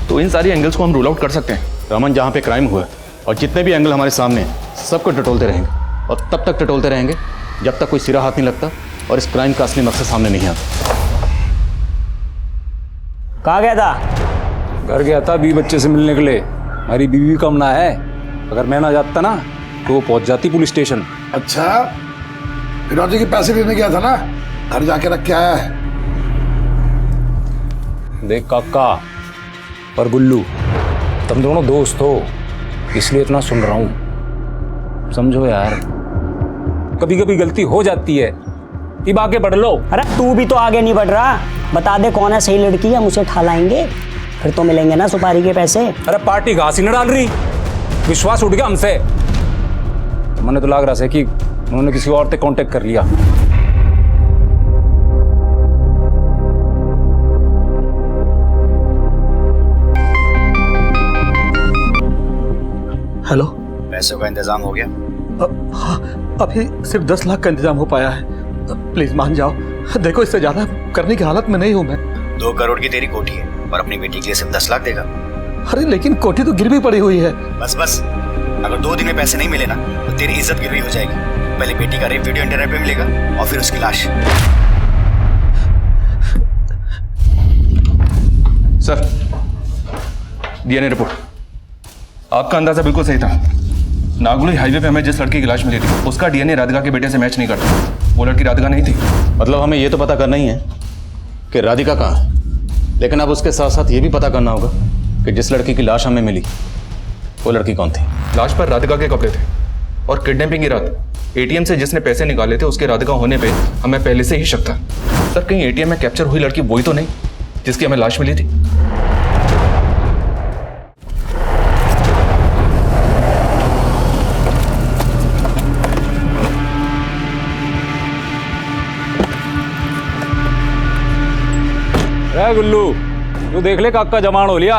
तो इन सारी एंगल्स को हम रूल आउट कर सकते हैं। रमन, जहाँ पे क्राइम हुआ और जितने भी एंगल हमारे सामने हैं सबको टटोलते रहेंगे और तब तक टटोलते रहेंगे जब तक कोई सिरा हाथ नहीं लगता और इस क्राइम का असली मकसद सामने नहीं आता। कहाँ गया था? घर गया था बीवी बच्चे से मिलने के लिए। हमारी बीवी कम ना है, अगर मैं ना जाता ना तो वो पहुंच जाती पुलिस स्टेशन। अच्छा, फिरौती के पैसे लेने गया था ना, घर जाके रख के आया है। देख काका और गुल्लू, तुम दोनों दोस्त हो इसलिए इतना सुन रहा हूं, समझो यार। कभी कभी गलती हो जाती है, अब आगे बढ़ लो। अरे तू भी तो आगे नहीं बढ़ रहा, बता दे कौन है सही लड़की, हम उसे ठालाएंगे, फिर तो मिलेंगे ना सुपारी के पैसे। अरे पार्टी घास ही न डाल रही, विश्वास उठ गया हमसे। मैंने तो लग रहा है कि उन्होंने किसी और से कांटेक्ट कर लिया। हेलो, पैसों का इंतजाम हो गया? हाँ, अभी सिर्फ 10 लाख का इंतजाम हो पाया है। प्लीज मान जाओ, देखो इससे ज्यादा करने की हालत में नहीं हूँ मैं। 2 करोड़ की तेरी कोठी है और अपनी बेटी के लिए सिर्फ 10 लाख देगा? अरे लेकिन कोठी तो गिरवी पड़ी हुई है। बस बस, अगर 2 दिन में पैसे नहीं मिले ना तो तेरी इज्जत गिरवी हो जाएगी। पहले बेटी का रेप वीडियो इंटरनेट पे मिलेगा और फिर उसकी लाश। Sir, DNA report. आपका अंदाजा बिल्कुल सही था। नागुली हाईवे पे हमें जिस लड़की की लाश मिली थी उसका डीएनए राधिका के बेटे से मैच नहीं करता। वो लड़की राधिका नहीं थी। मतलब हमें ये तो पता करना ही है कि राधिका कहाँ है, लेकिन अब उसके साथ साथ ये भी पता करना होगा कि जिस लड़की की लाश हमें मिली वो लड़की कौन थी। लाश पर राधिका के कपड़े थे और किडनैपिंग की रात एटीएम से जिसने पैसे निकाले थे उसके राधिका होने पे हमें पहले से ही शक था। सर कहीं एटीएम में कैप्चर हुई लड़की वही तो नहीं जिसकी हमें लाश मिली थी? गुल्लू, तू देख ले काका जवान हो लिया।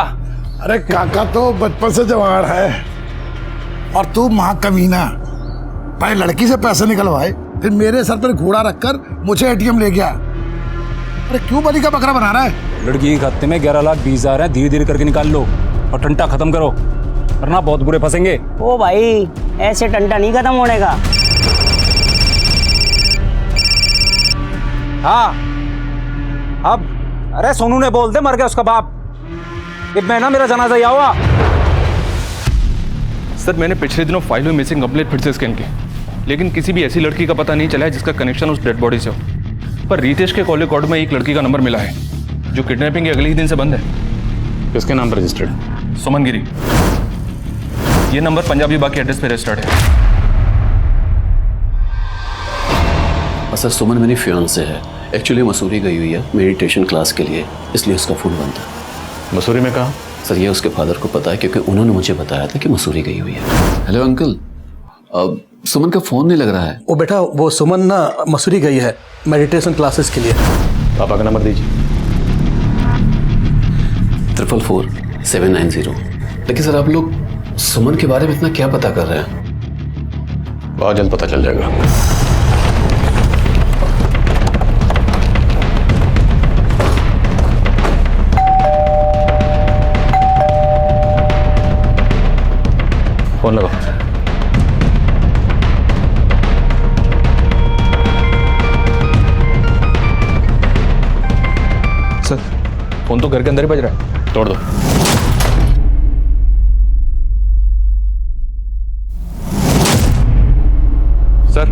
अरे काका तो बचपन से जवान है, और तू महाकमीना, पहले लड़की से पैसे निकलवाए, फिर मेरे सर पर घोड़ा रखकर मुझे एटीएम ले गया। अरे क्यों बलि का बकरा बना रहा है? लड़की के खाते में 11,20,000 है, धीरे धीरे करके निकाल लो और टंटा खत्म करो, वरना बहुत बुरे फंसेंगे। ओ भाई, ऐसे टंटा नहीं खत्म होने का। हाँ, अब अरे सोनू ने बोल दे मर गया उसका बाप। एक महीना मेरा जनाजा या हुआ। सर मैंने पिछले दिनों फाइल में मिसिंग कंप्लेंट फिर से स्कैन की, लेकिन किसी भी ऐसी लड़की का पता नहीं चला है जिसका कनेक्शन उस डेड बॉडी से हो। पर रितेश के कॉल रिकॉर्ड में एक लड़की का नंबर मिला है जो किडनैपिंग के अगले ही दिन से बंद है। किसके नाम पर रजिस्टर्ड? सुमन गिरी। ये नंबर पंजाबी बाग के एड्रेस पे रजिस्टर्ड है। सर सुमन मेरी फियांसे है, एक्चुअली मसूरी गई हुई है मेडिटेशन क्लास के लिए, इसलिए उसका फ़ोन बंद था। मसूरी में कहाँ? सर ये उसके फादर को पता है क्योंकि उन्होंने मुझे बताया था कि मसूरी गई हुई है। हेलो अंकल, अब सुमन का फ़ोन नहीं लग रहा है। ओ बेटा, वो सुमन ना मसूरी गई है मेडिटेशन क्लासेस के लिए। पापा का नंबर दीजिए। 444-790। लेकिन सर आप लोग सुमन के बारे में इतना क्या पता कर रहे हैं? बहुत जल्द पता चल जाएगा। फोन लगाओ। सर फोन तो घर के अंदर ही बज रहा है। तोड़ दो। सर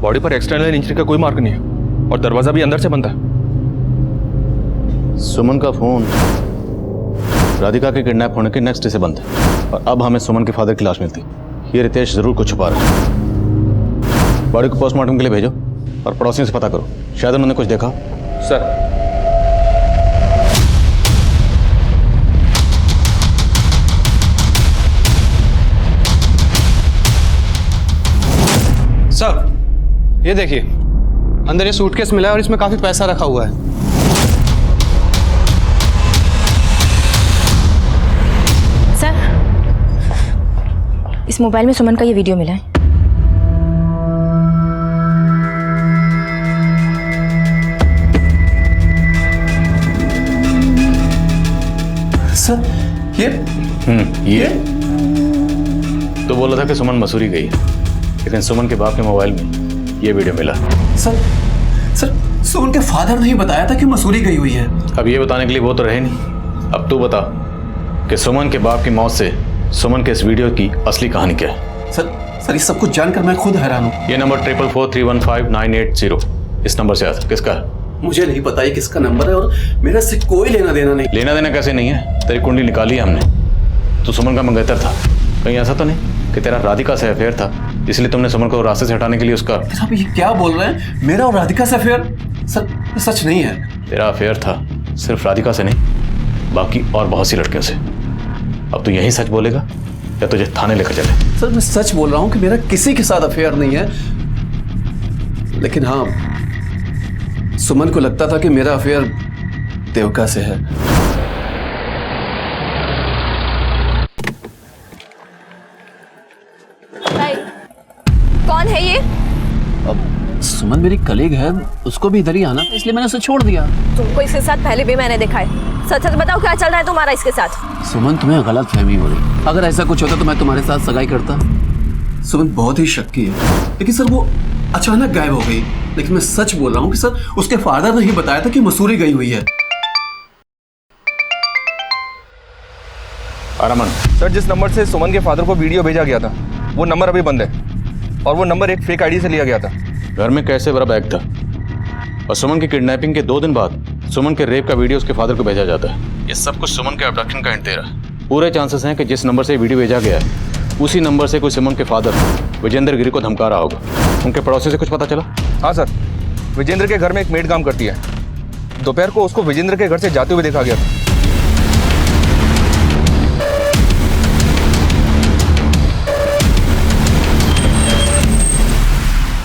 बॉडी पर एक्सटर्नल इंजरी का कोई मार्क नहीं है और दरवाजा भी अंदर से बंद है। सुमन का फोन राधिका के किडनैप होने के नेक्स्ट डे से बंद है और अब हमें सुमन के फादर की लाश मिलती। ये रितेश जरूर कुछ छुपा रहा है। बॉडी को पोस्टमार्टम के लिए भेजो और पड़ोसियों से पता करो, शायद उन्होंने कुछ देखा। सर सर ये देखिए, अंदर ये सूटकेस मिला है और इसमें काफी पैसा रखा हुआ है। सर, इस मोबाइल में सुमन का ये वीडियो मिला है। सर ये तो बोला था कि सुमन मसूरी गई है, लेकिन सुमन के बाप के मोबाइल में ये वीडियो मिला। सर सुमन के फादर ने ही बताया था कि मसूरी गई हुई है। अब ये बताने के लिए वो तो रहे नहीं। अब तू बता कि सुमन के बाप की मौत से सुमन के इस वीडियो की असली कहानी क्या है? सर ये सब कुछ जानकर मैं खुद हैरान हूँ। ये नंबर 444315980 इस नंबर से आया था, किसका है? मुझे नहीं पता ये किसका नंबर है और मेरा इससे कोई लेना देना नहीं। लेना देना कैसे नहीं है? तेरी कुंडली निकाली है हमने। तू सुमन का मंगेतर था, कहीं ऐसा तो नहीं कि तेरा राधिका से अफेयर था इसलिए तुमने सुमन को रास्ते से हटाने के लिए उसका? आप ये क्या बोल रहे हैं? मेरा और राधिका से अफेयर? सर सच नहीं है। तेरा अफेयर था सिर्फ राधिका से नहीं, बाकी और बहुत सी लड़कियों से। अब तू यही सच बोलेगा या तुझे थाने लेकर चले? सर मैं सच बोल रहा हूँ कि मेरा किसी के साथ अफेयर नहीं है, लेकिन हाँ सुमन को लगता था कि मेरा अफेयर देविका से है। कौन है ये? अब सुमन मेरी कलीग है, उसको भी इधर ही आना था इसलिए मैंने उसे छोड़ दिया। तुमको इसके साथ पहले भी मैंने देखा है। सच सच बताओ क्या चल रहा है तुम्हारा इसके साथ? सुमन तुम्हें गलत फहमी हो रही। अगर ऐसा कुछ होता तो मैं तुम्हारे साथ सगाई करता। सुमन बहुत ही शक्की है, लेकिन सर वो अचानक गायब हो गई। लेकिन मैं सच बोल रहा हूँ कि सर उसके फादर ने ही बताया था कि मसूरी गई हुई है। अरमान सर, जिस नंबर से सुमन के फादर को वीडियो भेजा गया था वो नंबर अभी बंद है और वो नंबर एक फेक आईडी से लिया गया था। घर में कैसे बड़ा बैग था और सुमन की किडनैपिंग के 2 दिन बाद सुमन के रेप का वीडियो उसके फादर को भेजा जाता है। ये सब कुछ सुमन के अबडक्शन का हिंट दे रहा है। पूरे चांसेस हैं कि जिस नंबर से वीडियो भेजा गया है उसी नंबर से कोई सुमन के फादर विजेंद्र गिरी को धमका रहा होगा। उनके पड़ोसी से कुछ पता चला? हाँ सर, विजेंद्र के घर में एक मेड काम करती है। दोपहर को उसको विजेंद्र के घर से जाते हुए देखा गया था।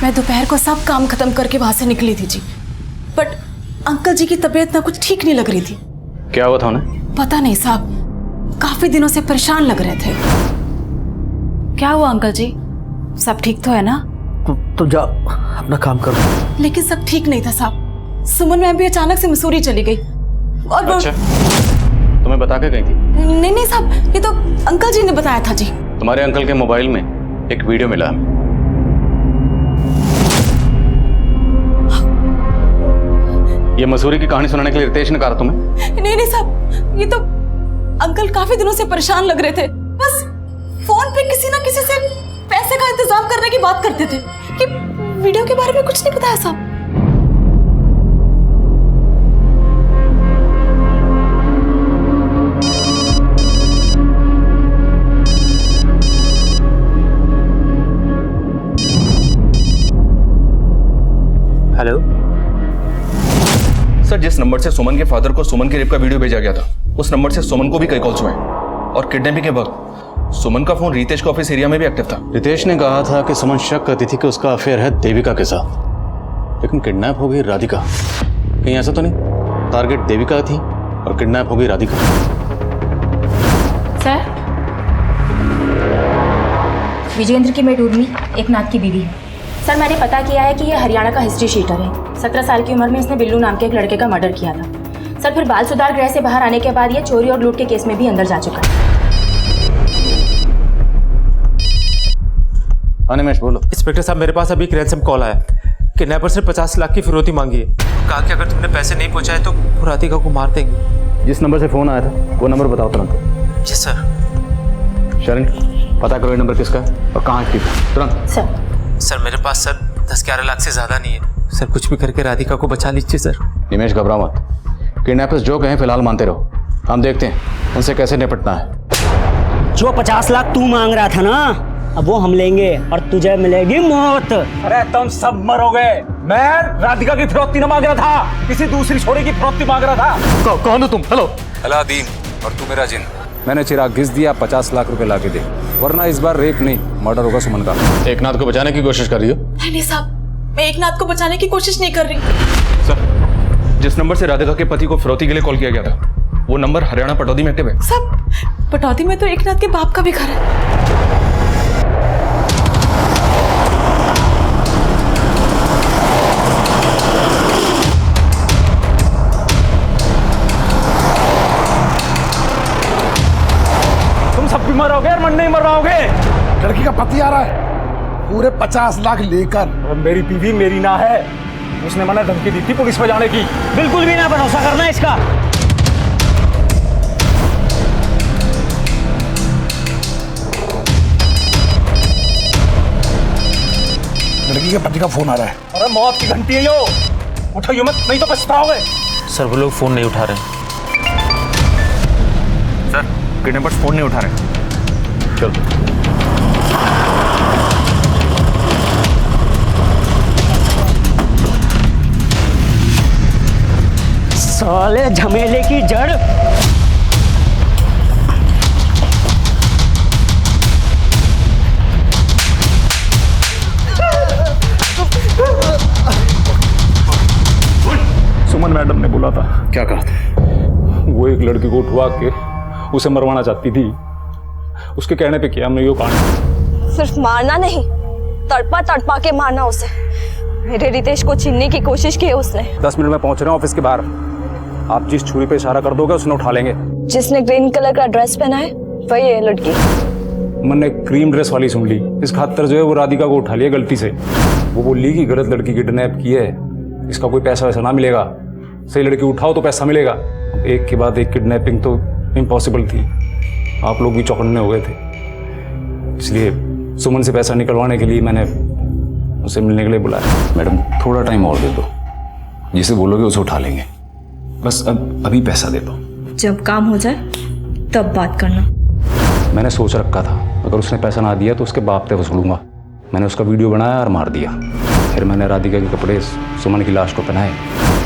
मैं दोपहर को सब काम खत्म करके वहां से निकली थी जी, बट अंकल जी की तबीयत ना कुछ ठीक नहीं लग रही थी। क्या हुआ था उन्हें? पता नहीं साहब, काफी दिनों से परेशान लग रहे थे। क्या हुआ अंकल जी, सब ठीक तो है ना? तो जा अपना काम कर। लेकिन सब ठीक नहीं था साहब। सुमन मैम भी अचानक से मसूरी चली गई और अच्छा, तुम्हें बता के गई थी? नहीं साहब, ये तो अंकल जी ने बताया था जी। तुम्हारे अंकल के मोबाइल में एक वीडियो मिला हमें। ये मसूरी की कहानी सुनाने के लिए रितेश ने कहा तुम्हें? नहीं साहब, ये तो अंकल काफी दिनों से परेशान लग रहे थे। बस फोन पे किसी ना किसी से पैसे का इंतजाम करने की बात करते थे कि वीडियो के बारे में कुछ नहीं बताया साहब। हेलो सर, जिस नंबर से सुमन के फादर को सुमन के रेप का वीडियो भेजा गया था उस नंबर से सुमन को भी कई कॉल्स हुए और किडनैपिंग के वक्त सुमन का फोन रितेश के ऑफिस एरिया में भी एक्टिव था। रितेश ने कहा था कि सुमन शक करती थी कि उसका अफेयर है देविका के साथ, लेकिन किडनैप हो गई राधिका। कहीं ऐसा तो नहीं टारगेट देविका थी और किडनैप हो गई राधिका? सर, विजेंद्र की मेड उर्मी एक नाथ की बीवी है। सर मैंने पता किया है कि यह हरियाणा का हिस्ट्री शीटर है। 17 साल की उम्र में इसने बिल्लू नाम के एक लड़के का मर्डर किया था। सर फिर बाल सुधार गृह से बाहर आने के बाद यह चोरी और लूट के केस में भी अंदर जा चुका है। अनिमेश बोलो। इंस्पेक्टर साहब, मेरे पास अभी एक रैंसम कॉल आया। किडनैपर से 50 लाख की फिरौती मांगी है। कहा कि अगर तुमने पैसे नहीं पहुंचाए तो वो राधिका को मार देंगे। जिस नंबर से फोन आया था वो नंबर बताओ तुरंत। जी सर। शरण, पता करो ये नंबर किसका है और कहाँ एक्टिव है, तुरंत। सर मेरे पास सर 10-11 लाख से ज्यादा नहीं है सर। कुछ भी करके राधिका को बचा लीजिए सर। निमेश घबराओ मत, किडनैपर्स जो कहें फिलहाल मानते रहो, हम देखते हैं उनसे कैसे निपटना है? जो 50 लाख तू मांग रहा था ना, अब वो हम लेंगे और तुझे मिलेगी मौत। अरे तुम सब मरोगे। मैं राधिका की फिरौती न मांग रहा था, किसी दूसरी छोरी की फिरौती मांग रहा था। कौन हो तुम? हेलो। अलादीन, और तू मेरा जिन। मैंने चिराग घिस दिया, 50 लाख रुपए लाके दे, वरना इस बार रेप नहीं मर्डर होगा सुमन का। एकनाथ को बचाने की कोशिश कर रही हो? नहीं साहब, मैं एकनाथ को बचाने की कोशिश नहीं कर रही। सर, जिस नंबर से राधिका के पति को फिरौती के लिए कॉल किया गया था, वो नंबर हरियाणा पटौदी में एक्टिव है। सब पटौदी में तो एकनाथ के बाप का भी घर है। सब भी मरोगे और मन नहीं मरवाओगे। लड़की का पति आ रहा है पूरे 50 लाख लेकर। मेरी बीवी मेरी ना है, उसने मैंने धमकी दी थी पुलिस में जाने की। बिल्कुल भी ना भरोसा करना इसका। लड़की के पति का फोन आ रहा है। अरे मौत की घंटी है यो, उठाइए मत नहीं तो पछताओगे। सर वो लोग फोन नहीं उठा रहे। सर किडनैपर्स फोन नहीं उठा रहे। चल साले झमेले की जड़। सुमन मैडम ने बोला था। क्या कहा था? वो एक लड़की को उठवा के उसे मरवाना चाहती थी, उसके कहने पे किया हमने यो कांड। सिर्फ मारना नहीं, तड़पा तड़पा के मारना उसे। मेरे रितेश को छीनने की कोशिश की है उसने। 10 मिनट में पहुंच रहे हैं ऑफिस के बाहर। आप जिस छुरी पे इशारा कर दोगे उसने उठा लेंगे। जिसने ग्रीन कलर का ड्रेस पहना है वही है लड़की। मैंने क्रीम ड्रेस वाली सुन ली, इस खातर जो है वो राधिका को उठा लिया गलती से। वो बोली कि गलत लड़की किडनैप की है, इसका कोई पैसा वैसा ना मिलेगा, सही लड़की उठाओ तो पैसा मिलेगा। एक के बाद एक किडनैपिंग तो इम्पॉसिबल थी। आप लोग भी चौकन्ने हो गए थे, इसलिए सुमन से पैसा निकलवाने के लिए मैंने उसे मिलने के लिए बुलाया। मैडम थोड़ा टाइम और दे दो, जिसे बोलोगे उसे उठा लेंगे। बस अभी पैसा दे दो। जब काम हो जाए तब बात करना। मैंने सोच रखा था अगर उसने पैसा ना दिया तो उसके बाप पे वसूलूंगा। मैंने उसका वीडियो बनाया और मार दिया। फिर मैंने राधिका के कपड़े सुमन की लाश को पहनाए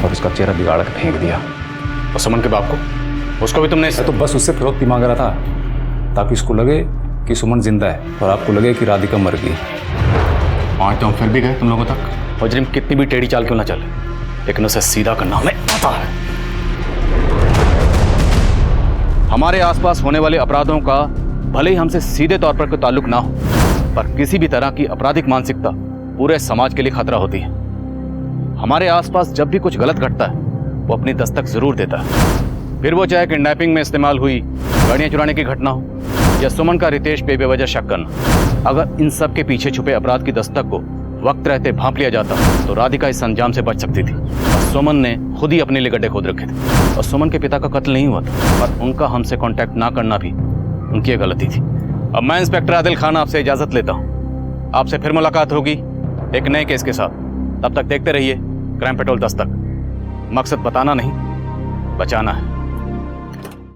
और उसका चेहरा बिगाड़ कर फेंक दिया। और सुमन के बाप को, उसको भी तुमने? तो बस उससे फिरौती मांग रहा था ताकि उसको लगे कि सुमन जिंदा है और आपको लगे कि राधिका मर गई। आज तो हम फिर भी गए तुम लोगों तक। और जिम कितनी भी टेढ़ी चाल क्यों ना चले, लेकिन उसे सीधा करना हमें पता है। हमारे आसपास होने वाले अपराधों का भले ही हमसे सीधे तौर पर कोई ताल्लुक ना हो, पर किसी भी तरह की आपराधिक मानसिकता पूरे समाज के लिए खतरा होती है। हमारे आसपास जब भी कुछ गलत घटता है वो अपनी दस्तक जरूर देता है, फिर वो चाहे किडनैपिंग में इस्तेमाल हुई गाड़ियां चुराने की घटना हो या सुमन का रितेश पे बेवजह शक करना। अगर इन सब के पीछे छुपे अपराध की दस्तक को वक्त रहते भांप लिया जाता तो राधिका इस अंजाम से बच सकती थी। और सुमन ने खुद ही अपने लिए गड्ढे खोद रखे थे। और सुमन के पिता का कत्ल नहीं हुआ था, पर उनका हमसे कांटेक्ट ना करना भी उनकी गलती थी। अब मैं इंस्पेक्टर आदिल खान आपसे इजाजत लेता हूँ। आपसे फिर मुलाकात होगी एक नए केस के साथ। तब तक देखते रहिए क्राइम पेट्रोल दस्तक। मकसद बताना नहीं, बचाना है।